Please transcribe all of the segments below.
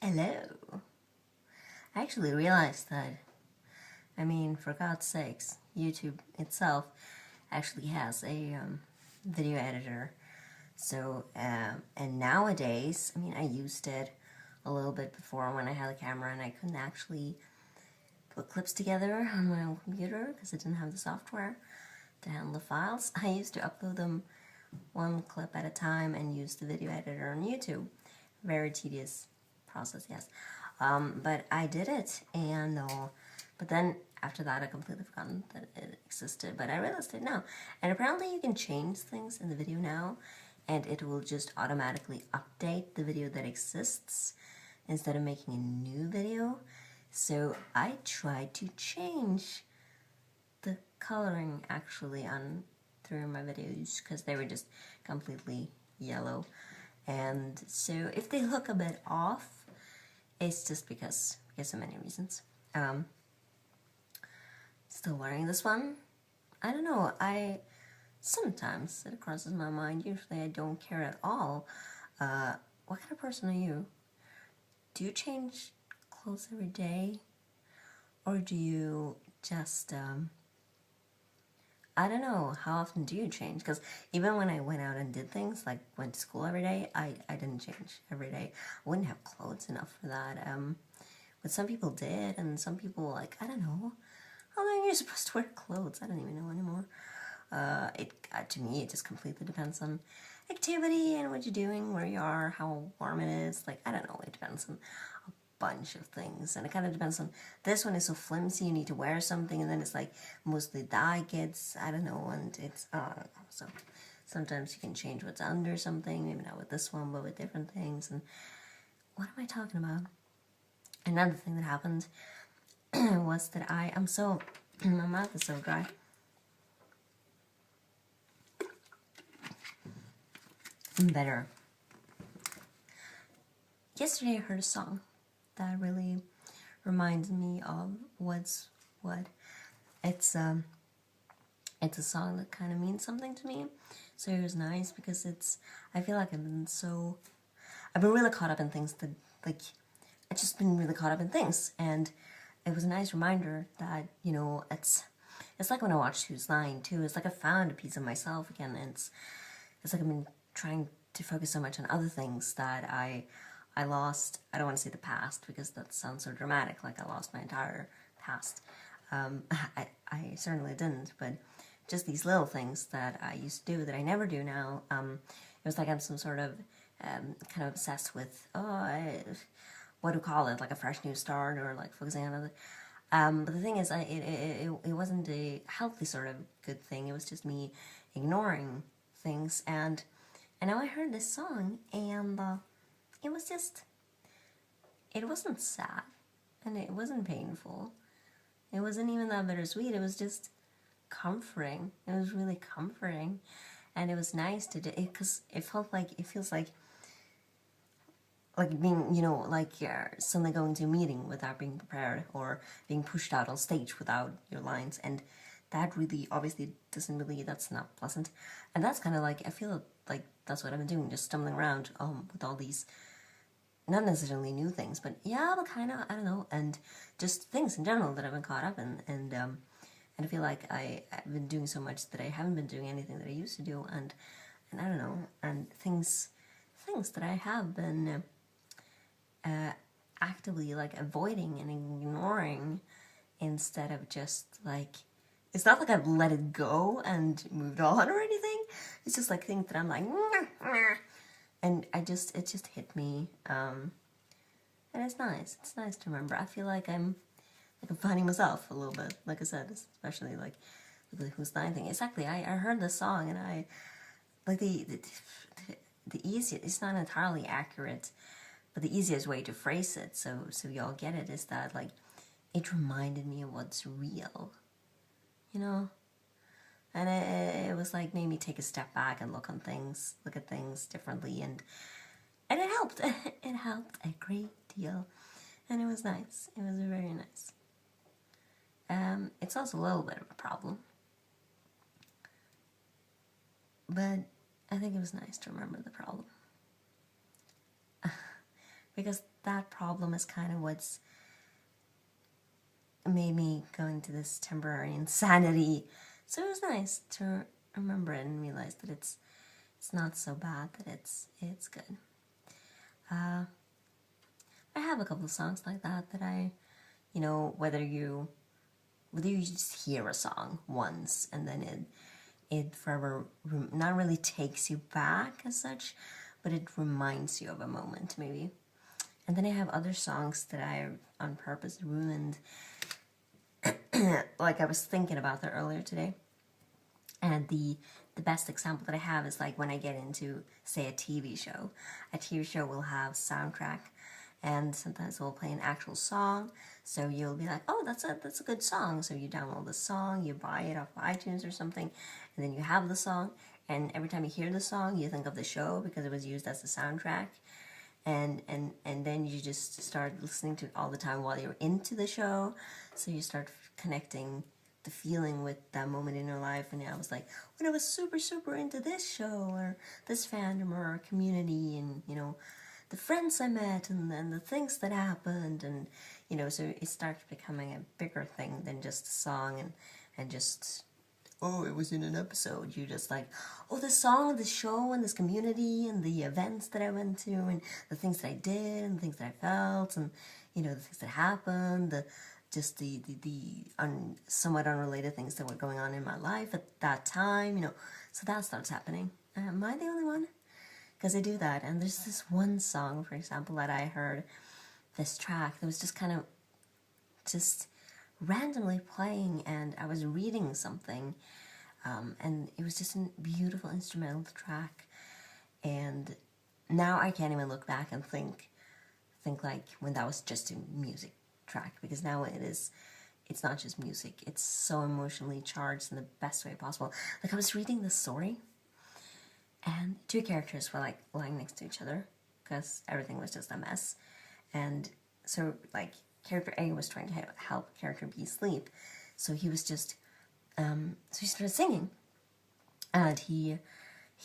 Hello. I actually realized that, for God's sakes, YouTube itself actually has a video editor. So, and nowadays, I used it a little bit before when I had a camera and I couldn't actually put clips together on my own computer because it didn't have the software to handle the files. I used to upload them one clip at a time and use the video editor on YouTube. Very tedious process, yes. But I did it, and but then after that I completely forgotten that it existed, but I realized it now. And apparently you can change things in the video now, and it will just automatically update the video that exists instead of making a new video. So I tried to change the coloring actually on through my videos because they were just completely yellow. And so if they look a bit off, it's just because of many reasons. Still wearing this one. I don't know, sometimes it crosses my mind. Usually I don't care at all. What kind of person are you? Do you change clothes every day? Or do you just, I don't know, how often do you change? Because even when I went out and did things, like went to school every day, I didn't change every day. I wouldn't have clothes enough for that. But some people did, and some people, like, I don't know, how long you're supposed to wear clothes? I don't even know anymore. To me, it just completely depends on activity and what you're doing, where you are, how warm it is. Like, I don't know, it depends on a bunch of things, and it kind of depends on, this one is so flimsy, you need to wear something, and then it's like mostly dye gets, I don't know, and it's so sometimes you can change what's under something, maybe not with this one but with different things. And what am I talking about? Another thing that happened was that I'm so my mouth is so dry. Better. Yesterday I heard a song that really reminds me of what's what. It's a song that kind of means something to me. So it was nice because I feel like I've been really caught up in things that, like, I've just been really caught up in things. And it was a nice reminder that, it's like when I watched Who's Line too. It's like I found a piece of myself again. And it's like I've been trying to focus so much on other things that I lost. I don't want to say the past because that sounds so dramatic, like I lost my entire past. I certainly didn't, but just these little things that I used to do that I never do now. It was like I'm some sort of kind of obsessed with, what do you call it, like a fresh new start, or like focusing on other. But the thing is, it wasn't a healthy sort of good thing. It was just me ignoring things, and now I heard this song, and it wasn't sad, and it wasn't painful. It wasn't even that bittersweet. It was just comforting. It was really comforting, and it was nice to do it because it feels like being, like you're suddenly going to a meeting without being prepared, or being pushed out on stage without your lines, and that really obviously that's not pleasant. And that's kind of like, I feel like that's what I've been doing, just stumbling around with all these, not necessarily new things, but yeah, but kind of, I don't know, and just things in general that I've been caught up in, and I feel like I've been doing so much that I haven't been doing anything that I used to do, and I don't know, and things that I have been actively like avoiding and ignoring, instead of just like, it's not like I've let it go and moved on or anything. It's just like things that I'm like, and it just hit me, and it's nice. It's nice to remember. I feel like I'm finding myself a little bit, like I said, especially like the Who's Line thing. Exactly. I heard this song, and I like the easiest. It's not entirely accurate, but the easiest way to phrase it, so y'all get it, is that, like, it reminded me of what's real, and it was like, made me take a step back and look at things differently, and it helped. It helped a great deal, and it was nice. It was very nice. It's also a little bit of a problem, but I think it was nice to remember the problem. because that problem is kind of what's made me go into this temporary insanity. So it was nice to remember it and realize that it's not so bad, that it's good. I have a couple of songs like that I, whether you just hear a song once and then it forever not really takes you back as such, but it reminds you of a moment maybe. And then I have other songs that I on purpose ruined. Like I was thinking about that earlier today. And the best example that I have is like when I get into, say, a TV show. A TV show will have soundtrack, and sometimes we'll play an actual song. So you'll be like, oh, that's a good song. So you download the song, you buy it off iTunes or something, and then you have the song. And every time you hear the song, you think of the show because it was used as a soundtrack. And then you just start listening to it all the time while you're into the show. So you start connecting the feeling with that moment in your life. And I was like, when I was super, super into this show or this fandom or community, and, the friends I met and the things that happened. And, so it starts becoming a bigger thing than just a song and just, oh, it was in an episode. You just like, oh, the song, the show, and this community, and the events that I went to, and the things that I did, and the things that I felt, and, the things that happened, the somewhat unrelated things that were going on in my life at that time, So that starts happening. Am I the only one? Because I do that. And there's this one song, for example, that I heard, this track, that was just kind of just randomly playing, and I was reading something, and it was just a beautiful instrumental track. And now I can't even look back and think like when that was just a music track, because now it's not just music, it's so emotionally charged in the best way possible. Like I was reading this story, and two characters were like lying next to each other because everything was just a mess. And so like character A was trying to help character B sleep, so he was just so he started singing, and he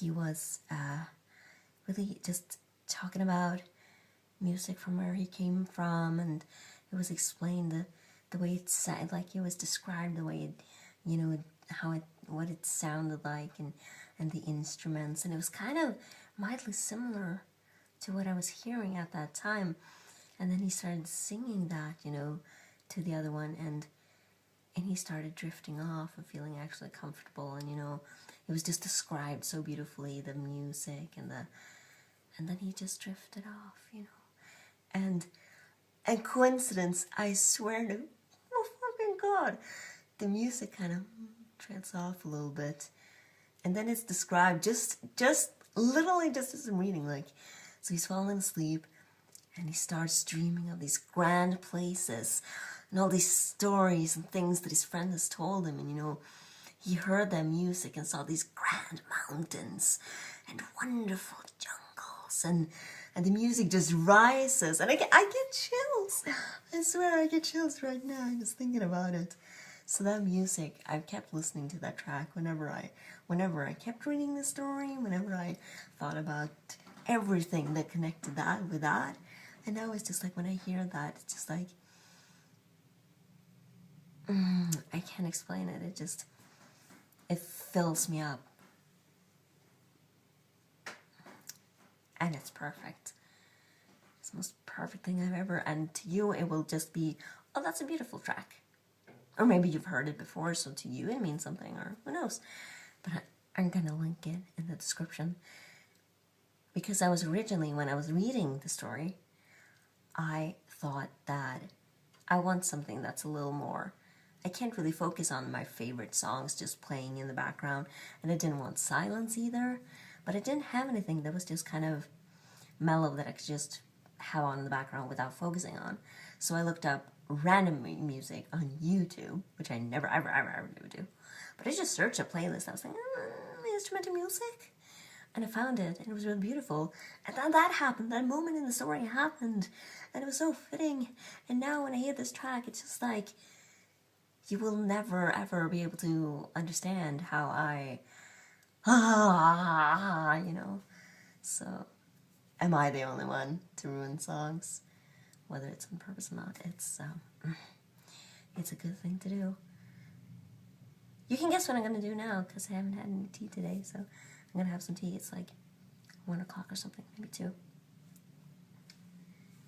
was really just talking about music from where he came from, and it was explained the way it sounded, like it was described the way it, what it sounded like, and the instruments, and it was kind of mildly similar to what I was hearing at that time. And then he started singing that, to the other one, and he started drifting off and feeling actually comfortable, and it was just described so beautifully, the music and then he just drifted off, and coincidence, I swear to, oh fucking God, the music kind of trails off a little bit, and then it's described just literally just as I'm reading, like, so he's falling asleep, and he starts dreaming of these grand places and all these stories and things that his friend has told him, and he heard their music and saw these grand mountains and wonderful jungles, and the music just rises, and I get chills. I swear I get chills right now just thinking about it. So that music, I've kept listening to that track whenever I kept reading the story, whenever I thought about everything that connected that with that. And now it's just like when I hear that, it's just like, I can't explain it. It fills me up. And it's perfect. It's the most perfect thing I've ever, and to you it will just be, oh, that's a beautiful track. Or maybe you've heard it before, so to you it means something, or who knows. But I'm going to link it in the description. Because I was originally, when I was reading the story, I thought that I want something that's a little more, I can't really focus on my favorite songs just playing in the background, and I didn't want silence either, but I didn't have anything that was just kind of mellow that I could just have on in the background without focusing on. So I looked up random music on YouTube, which I never ever do. But I just searched a playlist. I was like, instrumental music, and I found it, and it was really beautiful. And then that happened. That moment in the story happened, and it was so fitting. And now when I hear this track, it's just like, you will never ever be able to understand how I, So am I the only one to ruin songs? Whether it's on purpose or not, it's a good thing to do. You can guess what I'm going to do now, because I haven't had any tea today, so I'm going to have some tea. It's like 1 o'clock or something, maybe 2.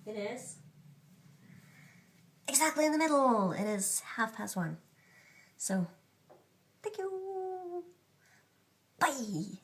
It is exactly in the middle. It is 1:30. So, thank you. Bye.